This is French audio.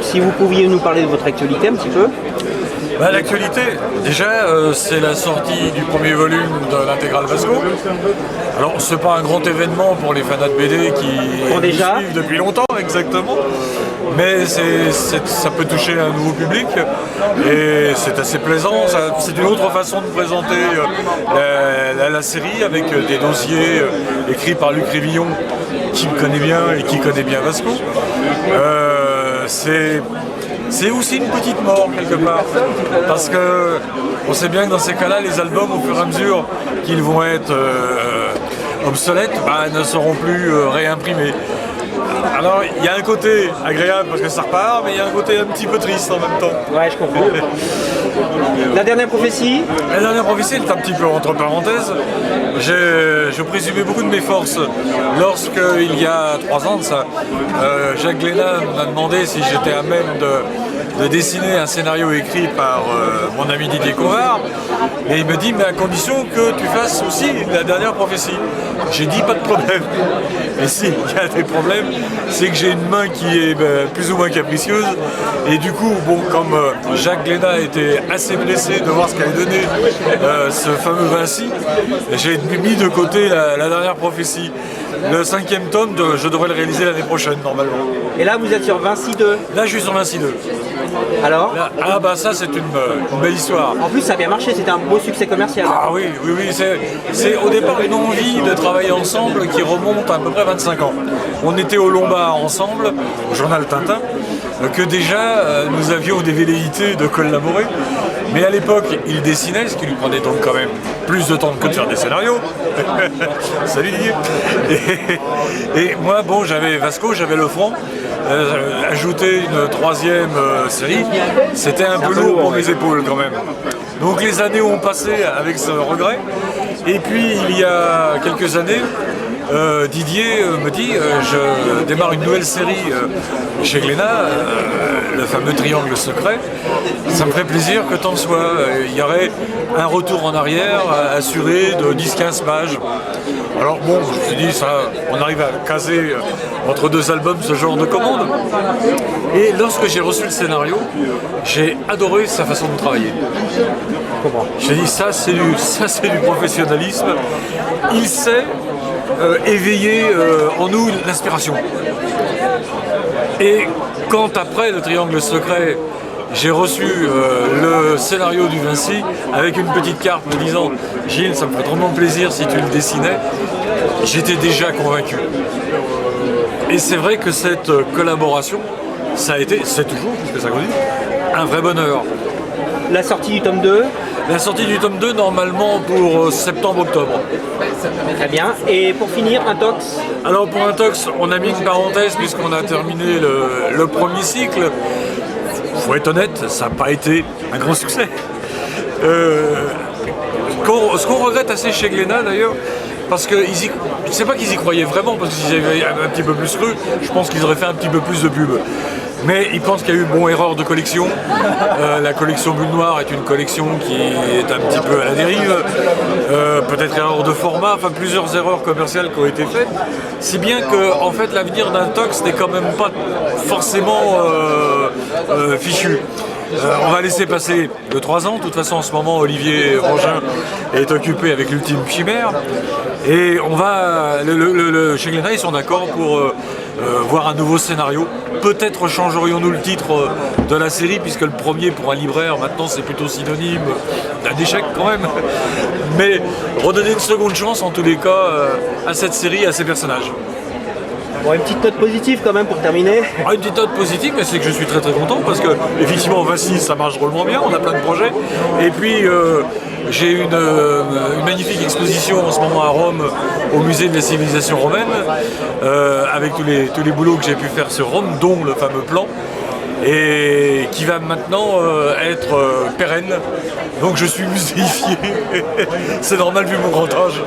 Si vous pouviez nous parler de votre actualité un petit peu. L'actualité, déjà, c'est la sortie du premier volume de l'intégrale Vasco. Alors, c'est pas un grand événement pour les fanats de BD qui nous suivent depuis longtemps, exactement. Mais ça peut toucher un nouveau public et c'est assez plaisant. C'est une autre façon de présenter la série avec des dossiers écrits par Luc Révillon, qui me connaît bien et qui connaît bien Vasco. C'est aussi une petite mort quelque part, parce que on sait bien que dans ces cas-là, les albums, au fur et à mesure qu'ils vont être obsolètes, ne seront plus réimprimés. Alors il y a un côté agréable parce que ça repart, mais il y a un côté un petit peu triste en même temps. Ouais, je comprends. La dernière prophétie? La dernière prophétie, elle est un petit peu entre parenthèses. Je présumais beaucoup de mes forces lorsque, il y a 3 ans de ça, Jacques Glénat m'a demandé si j'étais à même de dessiner un scénario écrit par mon ami Didier Convard. Et il me dit, mais à condition que tu fasses aussi la dernière prophétie. J'ai dit, pas de problème. Et si, il y a des problèmes, c'est que j'ai une main qui est plus ou moins capricieuse. Et du coup, bon, comme Jacques Glénat était assez blessé de voir ce qu'avait donné ce fameux Vinci, j'ai mis de côté la dernière prophétie. Le 5e tome, je devrais le réaliser l'année prochaine, normalement. Et là, vous êtes sur Vinci 2? Là, je suis sur Vinci 2. Alors là, ça, c'est une belle histoire. En plus, ça a bien marché, c'était un beau succès commercial. Ah oui, c'est au départ une envie de travailler ensemble qui remonte à peu près 25 ans. On était au Lombard ensemble, au journal Tintin, que déjà nous avions des velléités de collaborer. Mais à l'époque, il dessinait, ce qui lui prenait donc quand même plus de temps que de faire des scénarios. Salut Didier. Et moi, bon, j'avais Vasco, j'avais Le Front. Ajouter une 3e série, c'était un peu lourd pour mes épaules quand même. Donc les années ont passé avec ce regret. Et puis il y a quelques années, Didier me dit je démarre une nouvelle série chez Glénat, le fameux Triangle Secret. Ça me ferait plaisir que t'en sois. Il y aurait un retour en arrière assuré de 10-15 pages. Alors bon, je me suis dit, ça, on arrive à caser entre 2 albums ce genre de commande. Et lorsque j'ai reçu le scénario, j'ai adoré sa façon de travailler. J'ai dit, ça c'est du professionnalisme. Il sait éveiller en nous l'inspiration. Et quand après le Triangle Secret, j'ai reçu le scénario du Vinci avec une petite carte me disant « Gilles, ça me ferait vraiment plaisir si tu le dessinais », j'étais déjà convaincu. Et c'est vrai que cette collaboration, ça a été, c'est toujours, puisque ça continue, un vrai bonheur. La sortie du tome 2? La sortie du tome 2, normalement pour septembre-octobre. Très bien. Et pour finir, un tox? Alors pour un tox, on a mis une parenthèse puisqu'on a terminé le premier cycle. Faut être honnête, ça n'a pas été un grand succès. Ce qu'on regrette assez chez Glénat d'ailleurs, parce que je ne sais pas qu'ils y croyaient vraiment, parce qu'ils avaient un petit peu plus cru, je pense qu'ils auraient fait un petit peu plus de pub. Mais ils pensent qu'il y a eu erreur de collection. La collection Bulle Noire est une collection qui est un petit peu à la dérive. Peut-être erreur de format, enfin plusieurs erreurs commerciales qui ont été faites. Si bien que en fait l'avenir d'un tox n'est quand même pas forcément fichu. On va laisser passer de 3 ans. De toute façon, en ce moment, Olivier Rangin est occupé avec l'Ultime Chimère. Et on va, chez Glénat, ils sont d'accord pour voir un nouveau scénario. Peut-être changerions-nous le titre de la série, puisque le premier, pour un libraire, maintenant, c'est plutôt synonyme d'un échec quand même. Mais redonner une seconde chance, en tous les cas, à cette série, à ces personnages. Bon, une petite note positive quand même pour terminer. Une petite note positive, mais c'est que je suis très très content parce que effectivement Vinci ça marche drôlement bien, on a plein de projets. Et puis j'ai une magnifique exposition en ce moment à Rome au musée de la civilisation romaine avec tous les boulots que j'ai pu faire sur Rome, dont le fameux plan. Et qui va maintenant être pérenne. Donc je suis muséifié. C'est normal vu mon grand âge.